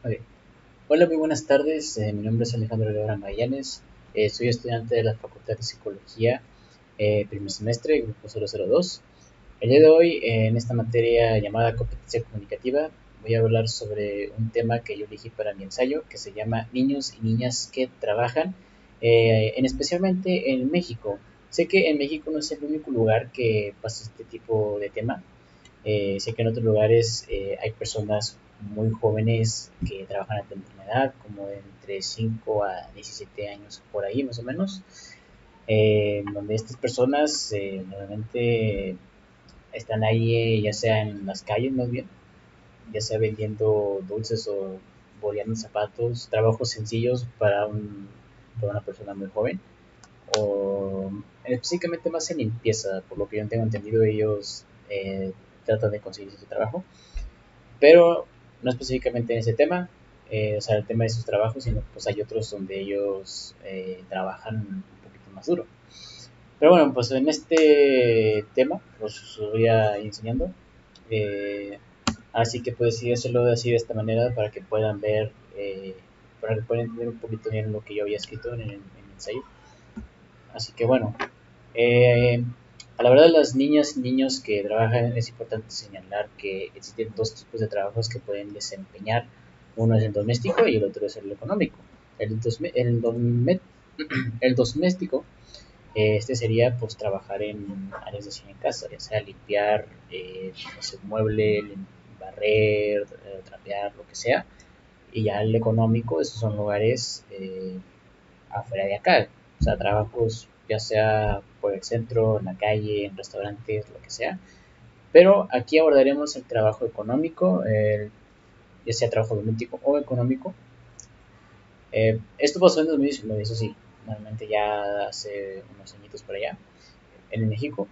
Ok. Hola, muy buenas tardes. Mi nombre es Alejandro Guevara Magallanes. Soy estudiante de la Facultad de Psicología, primer semestre, grupo 002. El día de hoy, en esta materia llamada competencia comunicativa, voy a hablar sobre un tema que yo elegí para mi ensayo, que se llama Niños y niñas que trabajan, especialmente en México. Sé que en México no es el único lugar que pasa este tipo de tema. Sé que en otros lugares hay personas muy jóvenes que trabajan a temprana edad, como de entre 5 a 17 años por ahí más o menos, donde estas personas normalmente están ahí ya sea en las calles más bien, ya sea vendiendo dulces o boleando zapatos, trabajos sencillos para una persona muy joven, o específicamente más en limpieza, por lo que yo tengo entendido ellos tratan de conseguir su trabajo, pero no específicamente en ese tema, o sea, el tema de sus trabajos, sino pues hay otros donde ellos trabajan un poquito más duro. Pero bueno, pues en este tema os voy a ir enseñando. Eh, Así que pues sí, hacerlo así de esta manera para que puedan ver, para que puedan entender un poquito bien lo que yo había escrito en el ensayo. Así que bueno, eh, a la verdad de las niñas y niños que trabajan es importante señalar que existen dos tipos de trabajos que pueden desempeñar. Uno es el doméstico y el otro es el económico. El doméstico, este sería pues trabajar en áreas de en casa, ya sea limpiar, no sé, mueble, barrer, trapear, lo que sea. Y ya el económico, esos son lugares afuera de acá, o sea, trabajos ya sea por el centro, en la calle, en restaurantes, lo que sea. Pero aquí abordaremos el trabajo económico, ya sea trabajo doméstico o económico. Esto pasó en 2019, eso sí, normalmente ya hace unos añitos por allá, en México.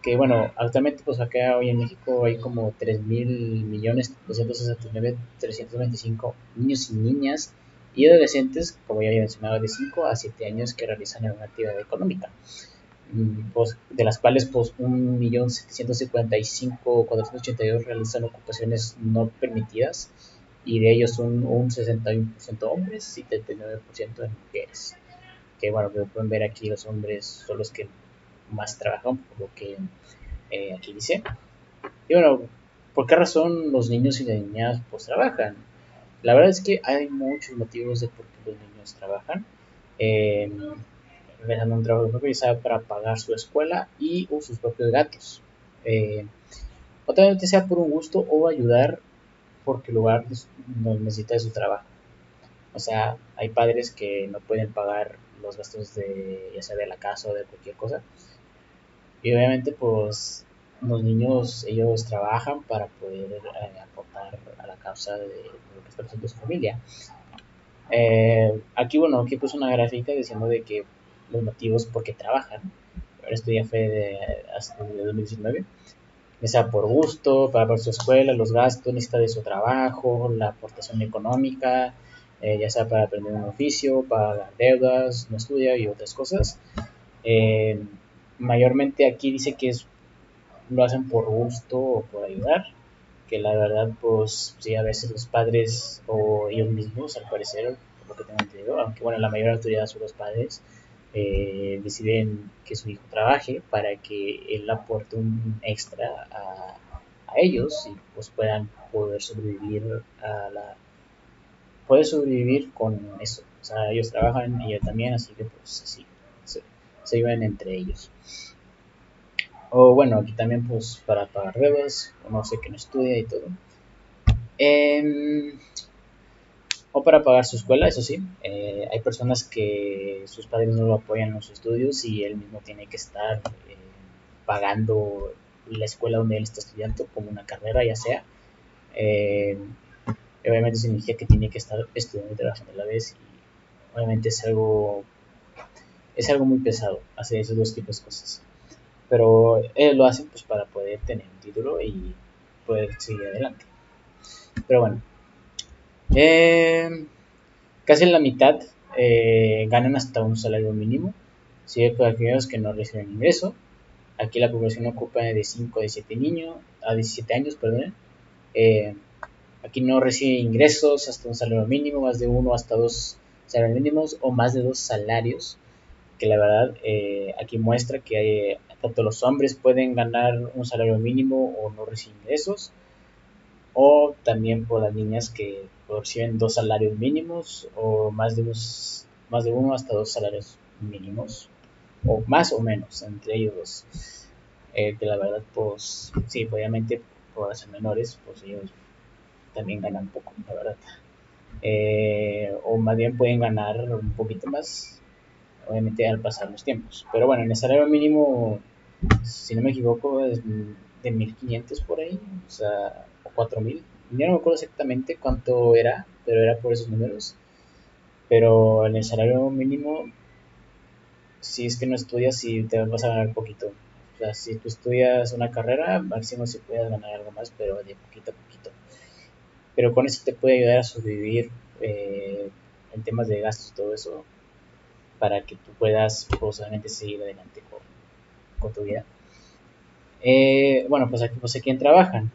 Que bueno, actualmente pues acá hoy en México hay como 3.269.325 niños y niñas y adolescentes, como ya había mencionado, de 5 a 7 años que realizan alguna actividad económica, pues, de las cuales pues 1.755.482 realizan ocupaciones no permitidas y de ellos un 61% hombres y 39% de mujeres. Que bueno, como pueden ver aquí los hombres son los que más trabajan, por lo que aquí dice. Y bueno, ¿por qué razón los niños y las niñas pues trabajan? La verdad es que hay muchos motivos de por qué los niños trabajan. Eh, Realizando un trabajo propio, ya para pagar su escuela y o sus propios gatos. Eh, Otra vez sea por un gusto o ayudar porque el lugar no necesita de su trabajo. O sea, hay padres que no pueden pagar los gastos de ya sea de la casa o de cualquier cosa. Y obviamente pues los niños ellos trabajan para poder aportar a la causa de lo que está pasando su familia. Aquí bueno, aquí puse una gráfica diciendo de que los motivos por qué trabajan. Esto ya fue hasta el 2019. Ya sea por gusto, para su escuela, los gastos, necesita de su trabajo, la aportación económica, ya sea para aprender un oficio, para pagar deudas, no estudia y otras cosas. Eh, Mayormente aquí dice que lo hacen por gusto o por ayudar, que la verdad pues sí, a veces los padres o ellos mismos al parecer, por lo que tengo entendido, aunque bueno, la mayor autoridad son los padres, deciden que su hijo trabaje para que él aporte un extra a ellos y pues puedan poder sobrevivir poder sobrevivir con eso. O sea, ellos trabajan y yo también, así que pues así se, se viven entre ellos. O bueno, aquí también pues para pagar deudas, o no sé, que no estudia y todo. Eh, o para pagar su escuela, eso sí. Hay personas que sus padres no lo apoyan en los estudios y él mismo tiene que estar pagando la escuela donde él está estudiando, como una carrera ya sea. Eh, Obviamente significa que tiene que estar estudiando y trabajando a la vez. Y obviamente es algo muy pesado hacer esos dos tipos de cosas. Pero ellos lo hacen pues para poder tener un título y poder seguir adelante. Pero bueno, eh, casi la mitad ganan hasta un salario mínimo, sigue por aquellos que no reciben ingreso. Aquí la población ocupa de 5 a 17 niños, a 17 años, perdón. Eh, Aquí no recibe ingresos hasta un salario mínimo, más de uno hasta dos salarios mínimos o más de dos salarios, que la verdad aquí muestra que tanto los hombres pueden ganar un salario mínimo o no reciben ingresos, o también por las niñas que reciben dos salarios mínimos o más de uno hasta dos salarios mínimos, o más o menos entre ellos dos. Que la verdad, pues sí, obviamente por ser menores, pues ellos también ganan poco, la verdad. O más bien pueden ganar un poquito más, obviamente al pasar los tiempos. Pero bueno, en el salario mínimo, si no me equivoco, es de 1500 por ahí, o sea, o 4000. Yo no me acuerdo exactamente cuánto era, pero era por esos números. Pero en el salario mínimo, si es que no estudias, sí te vas a ganar poquito. O sea, si tú estudias una carrera, máximo si puedes ganar algo más, pero de poquito a poquito. Pero con eso te puede ayudar a sobrevivir en temas de gastos y todo eso, para que tú puedas posiblemente seguir adelante con tu vida. Bueno, pues aquí trabajan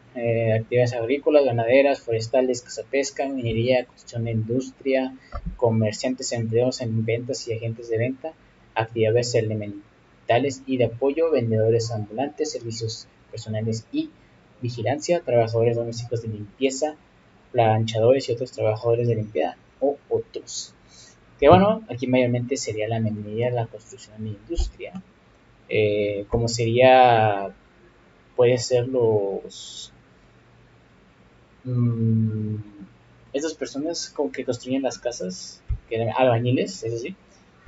actividades agrícolas, ganaderas, forestales, cazapesca, minería, construcción de industria, comerciantes empleados en ventas y agentes de venta, actividades elementales y de apoyo, vendedores ambulantes, servicios personales y vigilancia, trabajadores domésticos de limpieza, planchadores y otros trabajadores de limpieza o otros. Que bueno, aquí mayormente sería la minería, la construcción de industria, como sería, puede ser mmm, esas personas como que construyen las casas, que eran albañiles, es decir,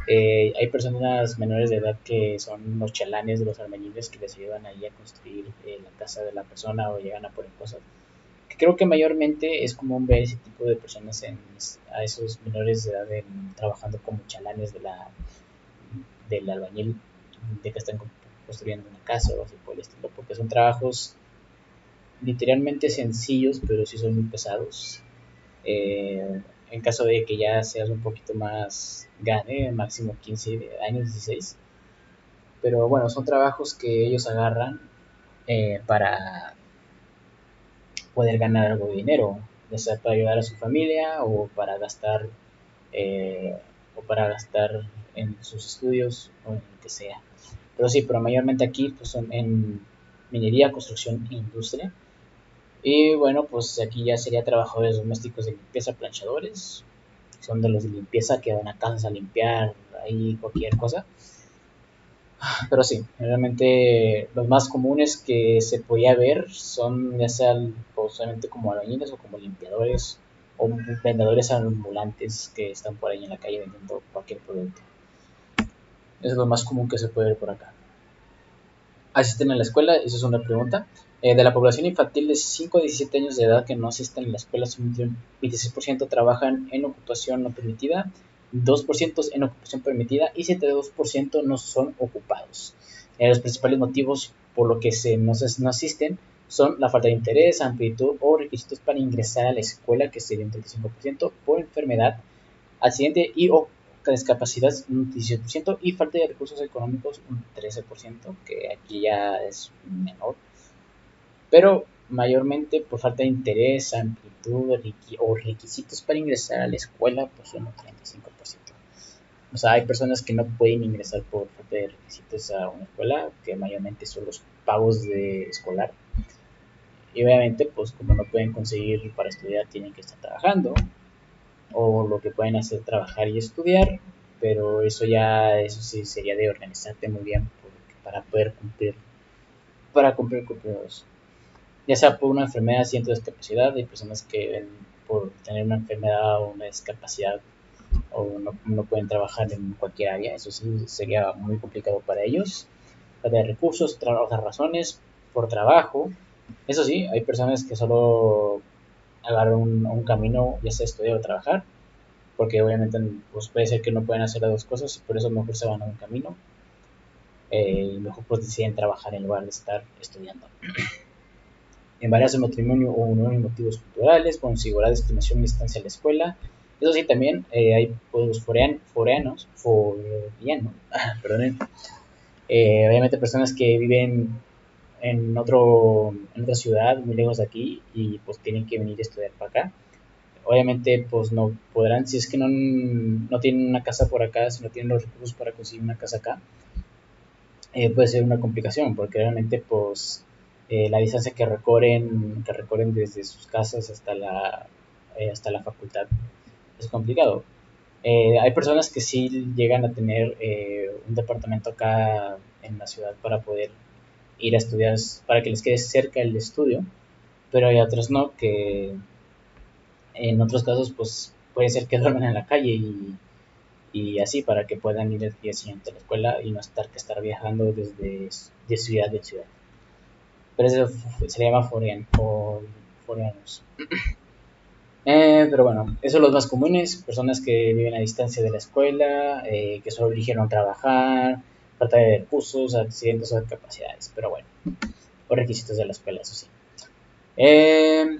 hay personas menores de edad que son los chalanes de los albañiles que les ayudan ahí a construir la casa de la persona o llegan a poner cosas. Creo que mayormente es común ver ese tipo de personas a esos menores de edad trabajando como chalanes del albañil, de que están construyendo una casa o así por el estilo, porque son trabajos literalmente sencillos, pero sí son muy pesados. En caso de que ya seas un poquito más grande, máximo 15 años, 16. Pero bueno, son trabajos que ellos agarran para poder ganar algo de dinero, ya sea para ayudar a su familia eh, o para gastar en sus estudios o en lo que sea. Pero sí, pero mayormente aquí pues, son en minería, construcción e industria. Y bueno, pues aquí ya sería trabajadores domésticos de limpieza, planchadores. Son de los de limpieza que van a casas a limpiar ahí cualquier cosa. Pero sí, realmente los más comunes que se podía ver son ya sean posiblemente como albañiles o como limpiadores o vendedores ambulantes que están por ahí en la calle vendiendo cualquier producto. Eso es lo más común que se puede ver por acá. ¿Asisten a la escuela? Esa es una pregunta. De la población infantil de 5 a 17 años de edad que no asisten a la escuela, un 26% trabajan en ocupación no permitida, 2% en ocupación permitida y 72% no son ocupados. Los principales motivos por los que no asisten son la falta de interés, amplitud o requisitos para ingresar a la escuela, que sería un 35%, por enfermedad, accidente y o discapacidad un 17% y falta de recursos económicos un 13%, que aquí ya es menor, pero mayormente por falta de interés, amplitud o requisitos para ingresar a la escuela, pues son un 35%. O sea, hay personas que no pueden ingresar por falta de requisitos a una escuela, que mayormente son los pagos de escolar. Y obviamente, pues como no pueden conseguir para estudiar, tienen que estar trabajando, o lo que pueden hacer trabajar y estudiar, pero eso sí sería de organizarte muy bien para poder cumplir con los, ya sea por una enfermedad, siento discapacidad, hay personas que por tener una enfermedad o una discapacidad o no pueden trabajar en cualquier área, eso sí sería muy complicado para ellos, falta de recursos, otras razones, por trabajo, eso sí, hay personas que solo agarran un camino, ya sea estudiar o trabajar, porque obviamente pues puede ser que no pueden hacer las dos cosas y por eso mejor se van a un camino y mejor pues deciden trabajar en lugar de estar estudiando. Embarazo, matrimonio o unión y motivos culturales, considerar discriminación y distancia a la escuela. Eso sí, también hay pues, foreanos, perdón, obviamente personas que viven en otra ciudad muy lejos de aquí y pues tienen que venir a estudiar para acá. Obviamente pues no podrán, si es que no tienen una casa por acá, si no tienen los recursos para conseguir una casa acá, puede ser una complicación porque realmente pues la distancia que recorren desde sus casas hasta la facultad es complicado. Hay personas que sí llegan a tener un departamento acá en la ciudad para poder ir a estudiar, para que les quede cerca el estudio, pero hay otros no, que en otros casos pues puede ser que duerman en la calle y así para que puedan ir el día siguiente a la escuela y no estar viajando desde de ciudad en ciudad. Pero eso se le llama foreanos. Pero bueno, esos son los más comunes, personas que viven a distancia de la escuela, que solo eligieron trabajar, falta de recursos, accidentes o capacidades, pero bueno, o requisitos de la escuela, eso sí. Eh,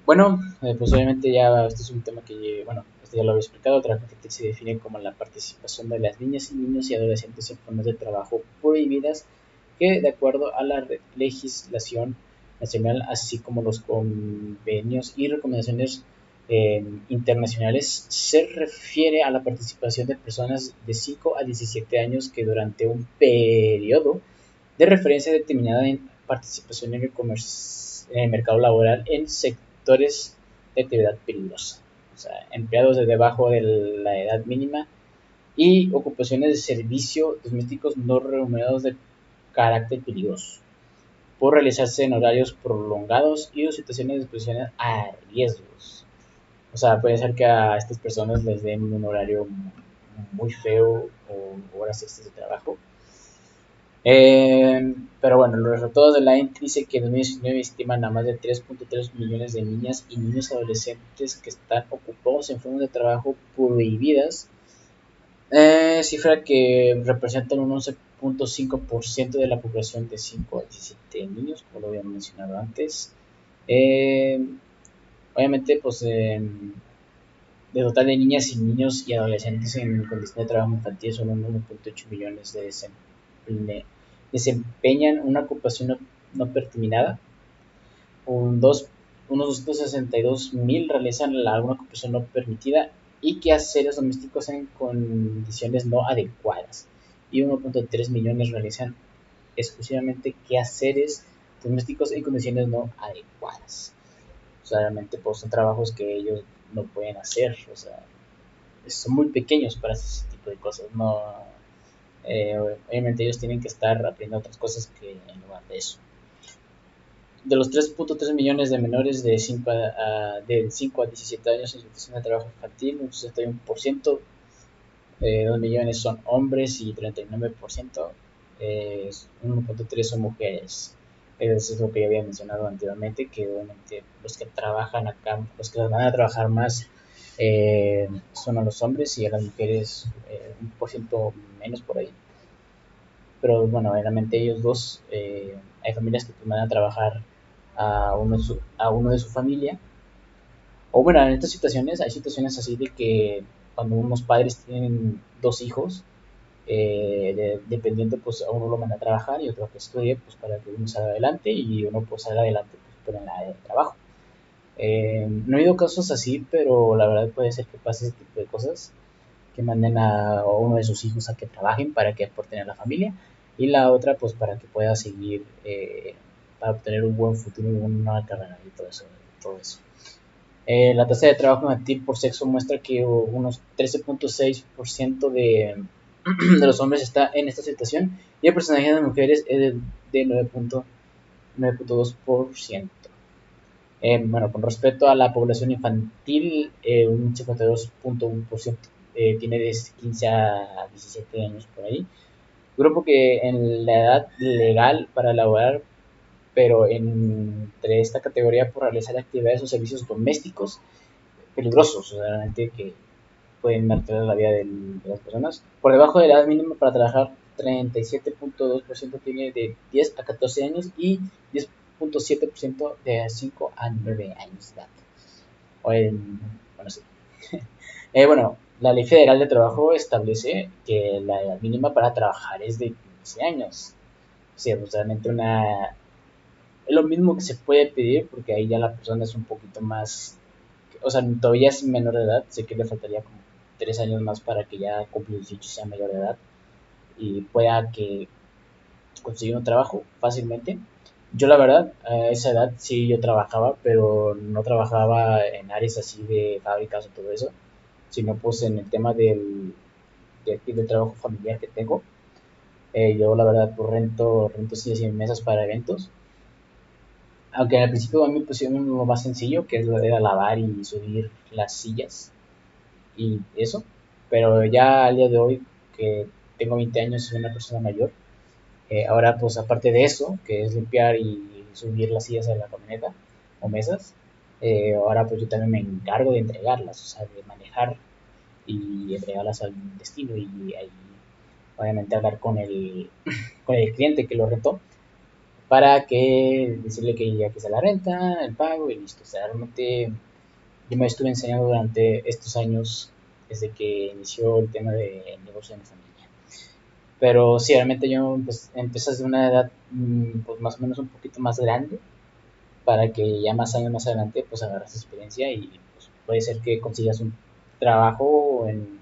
bueno, pues obviamente ya este es un tema que, bueno, este ya lo había explicado, trabajo infantil se define como la participación de las niñas y niños y adolescentes en formas de trabajo prohibidas que, de acuerdo a la legislación nacional, así como los convenios y recomendaciones internacionales, se refiere a la participación de personas de 5 a 17 años que durante un periodo de referencia determinada en participación en el mercado laboral en sectores de actividad peligrosa, o sea, empleados de debajo de la edad mínima y ocupaciones de servicio domésticos no remunerados de carácter peligroso, por realizarse en horarios prolongados y en situaciones de exposición a riesgos. O sea, puede ser que a estas personas les den un horario muy feo o horas extras de trabajo. Pero bueno, los resultados de la ENC dice que en 2019 estiman a más de 3.3 millones de niñas y niños adolescentes que están ocupados en formas de trabajo prohibidas, cifra que representa un 11.5% de la población de 5 a 17 niños, como lo había mencionado antes. Eh, Obviamente, pues de total de niñas y niños y adolescentes en condición de trabajo infantil son 1.8 millones desempeñan una ocupación no determinada, unos 262.000 realizan alguna ocupación no permitida y quehaceres domésticos en condiciones no adecuadas y 1.3 millones realizan exclusivamente quehaceres domésticos en condiciones no adecuadas. O sea, realmente pues, son trabajos que ellos no pueden hacer, o sea, son muy pequeños para ese tipo de cosas, no, obviamente ellos tienen que estar aprendiendo otras cosas que en lugar de eso. De los 3.3 millones de menores de 5 a 17 años en situación de trabajo infantil, un 61%, 2 millones son hombres y 39%, 1.3 son mujeres. Eso es lo que ya había mencionado anteriormente, que obviamente los que trabajan acá, los que van a trabajar más son a los hombres y a las mujeres un por ciento menos por ahí. Pero bueno, realmente ellos dos, hay familias que van a trabajar a uno de su familia. O bueno, en estas situaciones, hay situaciones así de que cuando unos padres tienen dos hijos, dependiendo, pues a uno lo manda a trabajar y otro que estudie, pues para que uno salga adelante y uno pues salga adelante pues, en la área de trabajo. No ha habido casos así, pero la verdad puede ser que pase ese tipo de cosas, que manden a uno de sus hijos a que trabajen para que aporten a la familia y la otra pues para que pueda seguir, para obtener un buen futuro y una carrera y todo eso. Todo eso. La tasa de trabajo infantil por sexo muestra que unos 13.6% de los hombres está en esta situación y el porcentaje de mujeres es de 9.2%. Bueno, con respecto a la población infantil, un 52.1% tiene de 15 a 17 años por ahí. Grupo que en la edad legal para laborar, pero entre esta categoría por realizar actividades o servicios domésticos peligrosos, realmente que pueden alterar la vida de las personas. Por debajo de la edad mínima para trabajar, 37.2% tiene de 10 a 14 años y 10.7% de 5 a 9 años de edad. Bueno, sí. Bueno, la Ley Federal de Trabajo establece que la edad mínima para trabajar es de 15 años. sí, pues realmente es lo mismo que se puede pedir, porque ahí ya la persona es un poquito más, o sea, todavía es menor de edad, sé que le faltaría como 3 años más para que ya cumpla 18 y sea mayor de edad y pueda que conseguir un trabajo fácilmente. Yo la verdad, a esa edad sí yo trabajaba, pero no trabajaba en áreas así de fábricas o todo eso, sino pues en el tema del trabajo familiar que tengo. Yo la verdad pues rento sillas y mesas para eventos, aunque al principio a mí me pusieron lo más sencillo, que era lavar y subir las sillas y eso, pero ya al día de hoy que tengo 20 años y soy una persona mayor, ahora, pues aparte de eso, que es limpiar y subir las sillas a la camioneta o mesas, ahora pues yo también me encargo de entregarlas, o sea, de manejar y entregarlas al destino y ahí obviamente hablar con el cliente que lo rentó para que decirle que ya que se la renta, el pago y listo. O sea, realmente yo me estuve enseñando durante estos años desde que inició el tema de negocio en mi familia. Pero sí, realmente yo empecé desde una edad pues más o menos un poquito más grande para que ya más años más adelante pues agarras experiencia y pues, puede ser que consigas un trabajo en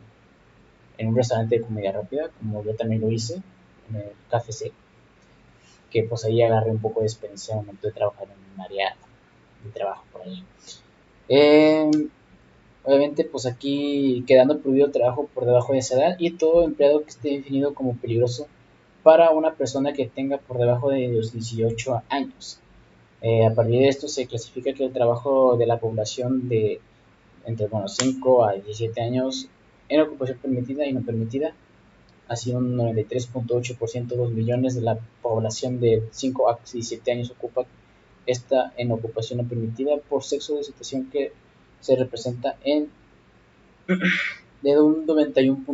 un restaurante de comida rápida, como yo también lo hice, en el KFC, que pues ahí agarré un poco de experiencia al momento de trabajar en un área de trabajo por ahí. Eh, Obviamente, pues aquí quedando prohibido el trabajo por debajo de esa edad y todo empleado que esté definido como peligroso para una persona que tenga por debajo de los 18 años. A partir de esto se clasifica que el trabajo de la población de entre 5 a 17 años en ocupación permitida y no permitida, así un 93.8% de los millones de la población de 5 a 17 años ocupa esta en ocupación no permitida por sexo de situación que se representa en de un 91%,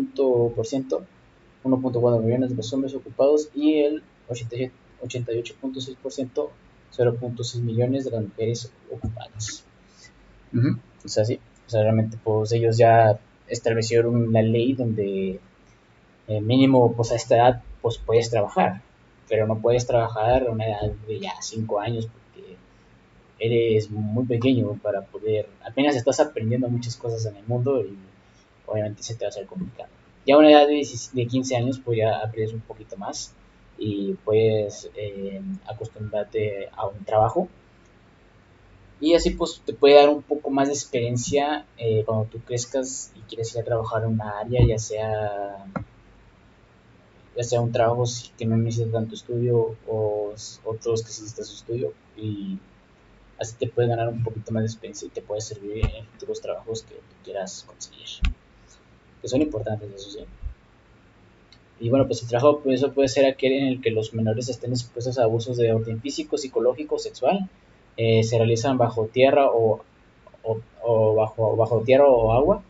1.4 millones de los hombres ocupados y el 88.6%, 0.6 millones de las mujeres ocupadas. O sea, sí, o sea, realmente pues ellos ya establecieron la ley donde mínimo pues a esta edad pues puedes trabajar, pero no puedes trabajar a una edad de ya 5 años porque eres muy pequeño para poder, apenas estás aprendiendo muchas cosas en el mundo y obviamente se te va a hacer complicado. Ya a una edad de 15 años pues ya aprendes un poquito más y puedes acostumbrarte a un trabajo y así pues te puede dar un poco más de experiencia cuando tú crezcas y quieres ir a trabajar en una área, ya sea un trabajo que no necesita tanto estudio o otros que sí necesitas estudio y así te puedes ganar un poquito más de experiencia y te puede servir en futuros trabajos que tú quieras conseguir, que son importantes, eso sí. Y bueno, pues el trabajo pues, eso puede ser aquel en el que los menores estén expuestos a abusos de orden físico, psicológico, sexual, se realizan bajo tierra o bajo tierra o agua,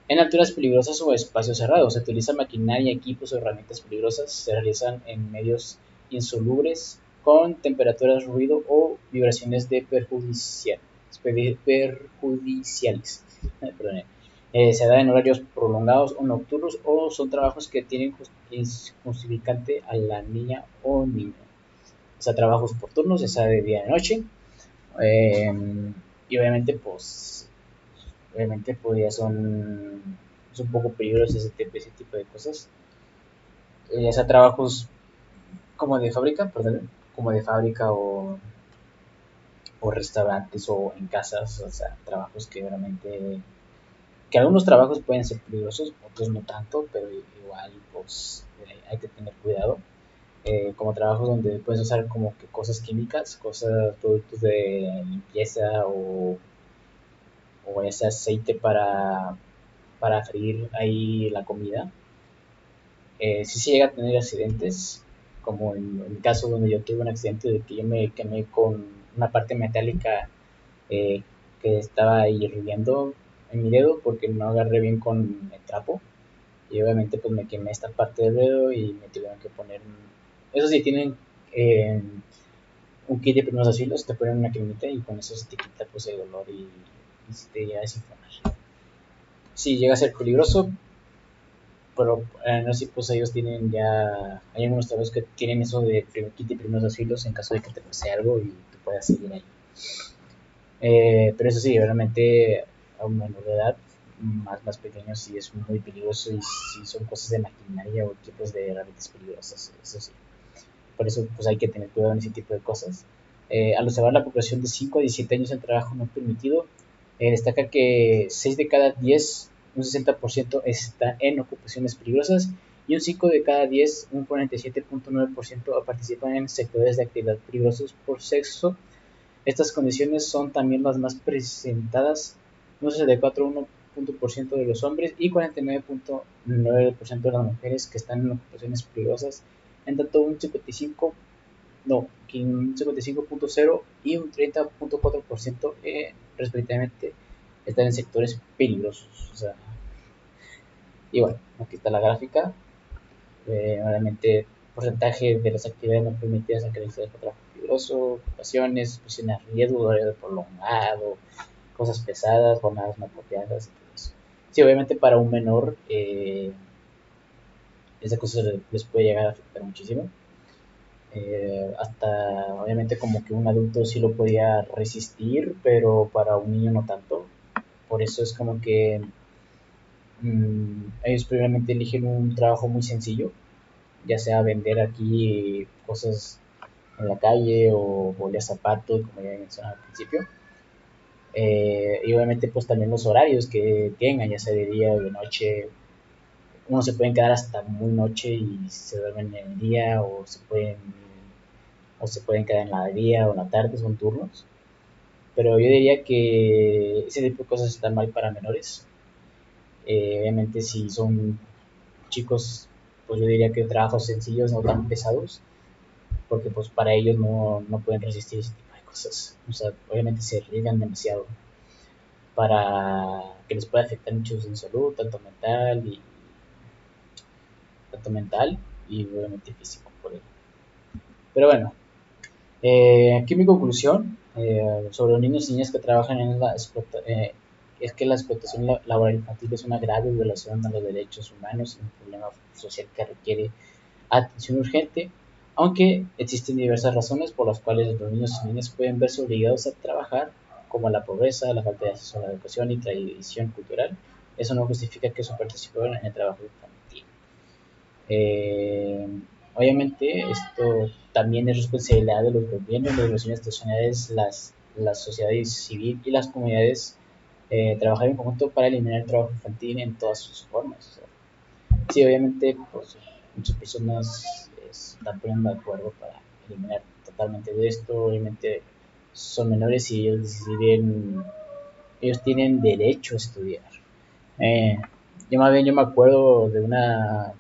en alturas peligrosas o espacios cerrados. Se utiliza maquinaria, equipos o herramientas peligrosas. Se realizan en medios insalubres con temperaturas, ruido o vibraciones de perjudiciales. Se da en horarios prolongados o nocturnos o son trabajos que tienen justificante a la niña o niño. O sea, trabajos por turnos, ya sea de día y de noche. Eh, y obviamente pues ya es un poco peligroso ese tipo de cosas. Ya sea trabajos como de fábrica, perdón, como de fábrica o restaurantes o en casas, o sea, trabajos que realmente, que algunos trabajos pueden ser peligrosos, otros no tanto, pero igual pues hay que tener cuidado. Como trabajos donde puedes usar como que cosas químicas, productos de limpieza o ese aceite para freír ahí la comida. Si se llega a tener accidentes, como en el caso donde yo tuve un accidente de que yo me quemé con una parte metálica eh, que estaba hirviendo en mi dedo porque no agarré bien con el trapo y obviamente pues me quemé esta parte del dedo y me tuvieron que poner eso sí tienen eh, un kit de primeros auxilios, te ponen una cremita y con eso se te quita pues el dolor y se te llega a desinflamar. Si llega a ser peligroso, pero no sé si pues ellos tienen ya, hay algunos trabajos que tienen eso de kit de primeros auxilios en caso de que te pase algo y tú puedas seguir ahí. Pero eso sí, realmente a un menor de edad, más pequeño, sí es muy peligroso y si son cosas de maquinaria o equipos de herramientas peligrosas, eso sí. Por eso pues hay que tener cuidado en ese tipo de cosas. Al observar la población de 5 a 17 años en trabajo no permitido, destaca que 6 de cada 10, un 60% está en ocupaciones peligrosas y un 5 de cada 10, un 47.9% participan en sectores de actividad peligrosos por sexo. Estas condiciones son también las más presentadas, un 64.1% de los hombres y 49.9% de las mujeres que están en ocupaciones peligrosas, en tanto un 55, no, un 55.0 y un 30.4% respectivamente están en sectores peligrosos. O sea, y bueno, aquí está la gráfica. Obviamente, porcentaje de las actividades no permitidas en características de trabajo peligroso, ocupaciones, exposición a riesgo, horario prolongado, cosas pesadas, jornadas no apropiadas y todo eso. Sí, obviamente para un menor, esa cosa les puede llegar a afectar muchísimo. Hasta obviamente como que un adulto sí lo podía resistir, pero para un niño no tanto. Por eso es como que ellos previamente eligen un trabajo muy sencillo, ya sea vender aquí cosas en la calle o bolear zapatos, como ya mencionaba al principio. Y obviamente pues también los horarios que tengan, ya sea de día o de noche. Unos se pueden quedar hasta muy noche y se duermen en el día o se pueden quedar en la día o en la tarde, son turnos. Pero yo diría que ese tipo de cosas están mal para menores. Obviamente si son chicos, pues yo diría que trabajos sencillos, no tan pesados, porque pues para ellos no pueden resistir ese tipo de cosas. O sea, obviamente se arriesgan demasiado para que les pueda afectar mucho en salud, tanto mental y obviamente físico. Por ello. Pero bueno, aquí mi conclusión sobre los niños y niñas que trabajan es que la explotación laboral infantil es una grave violación a los derechos humanos y un problema social que requiere atención urgente, aunque existen diversas razones por las cuales los niños y niñas pueden verse obligados a trabajar, como la pobreza, la falta de acceso a la educación y tradición cultural. Eso no justifica que su participación en el trabajo infantil. Eh, Obviamente, esto también es responsabilidad de los gobiernos, las organizaciones nacionales, la sociedad civil y las comunidades trabajar en conjunto para eliminar el trabajo infantil en todas sus formas. O sea, sí, obviamente, pues muchas personas se están poniendo de acuerdo para eliminar totalmente de esto. Obviamente, son menores y ellos tienen derecho a estudiar. Eh, yo me acuerdo de una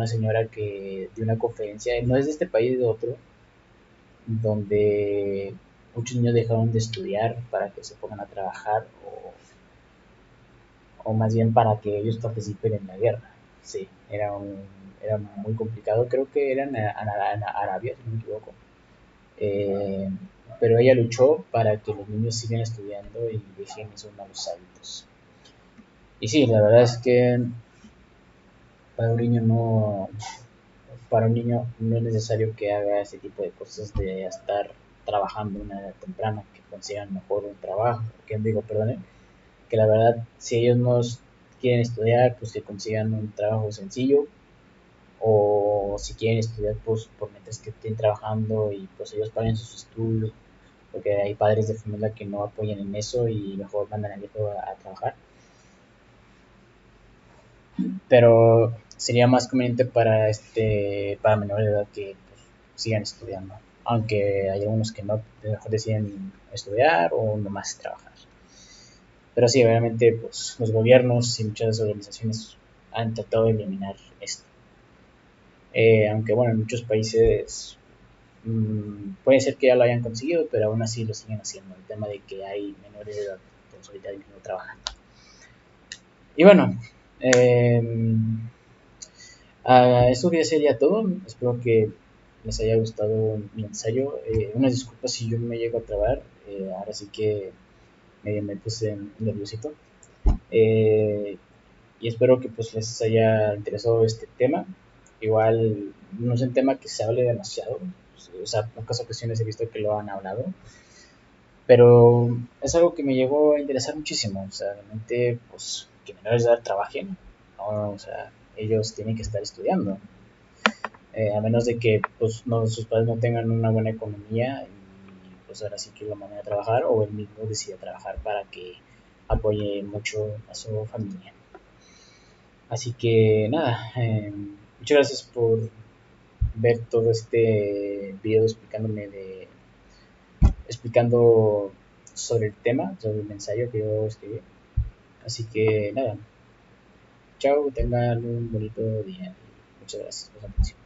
señora que de una conferencia, no es de este país, de otro, donde muchos niños dejaron de estudiar para que se pongan a trabajar o más bien para que ellos participen en la guerra. Sí, era muy complicado, creo que era en Arabia, si no me equivoco. Eh, pero ella luchó para que los niños sigan estudiando y dejen esos malos hábitos. Y sí, la verdad es que para un niño no, para un niño no es necesario que haga ese tipo de cosas de estar trabajando a una edad temprana, que consigan mejor un trabajo, que la verdad, si ellos no quieren estudiar, pues que consigan un trabajo sencillo, o si quieren estudiar, pues por mientras que estén trabajando y pues ellos paguen sus estudios, porque hay padres de familia que no apoyan en eso y mejor mandan al hijo a trabajar. Pero sería más conveniente para menores de edad que pues, sigan estudiando, aunque hay algunos que no, mejor deciden estudiar o nomás trabajar. Pero sí, obviamente pues los gobiernos y muchas organizaciones han tratado de eliminar esto. Aunque bueno, en muchos países puede ser que ya lo hayan conseguido, pero aún así lo siguen haciendo. El tema de que hay menores de edad pues ahorita mismo trabajando. Y bueno, eh, eso ya sería todo. Espero que les haya gustado mi ensayo. Unas disculpas si yo me llego a trabar. Ahora sí que me puse nerviosito. Eh, y espero que pues les haya interesado este tema. Igual no es un tema que se hable demasiado, o sea, pocas ocasiones he visto que lo han hablado, pero es algo que me llegó a interesar muchísimo. O sea, realmente, pues, que menores de edad trabajen, ¿no? O sea, ellos tienen que estar estudiando, a menos de que pues, no, sus padres no tengan una buena economía y pues ahora sí que lo manden a trabajar o él mismo decide trabajar para que apoye mucho a su familia. Así que nada, muchas gracias por ver todo este video explicando sobre el tema, sobre el ensayo que yo escribí. Así que nada, chao, tengan un bonito día. Muchas gracias por su atención.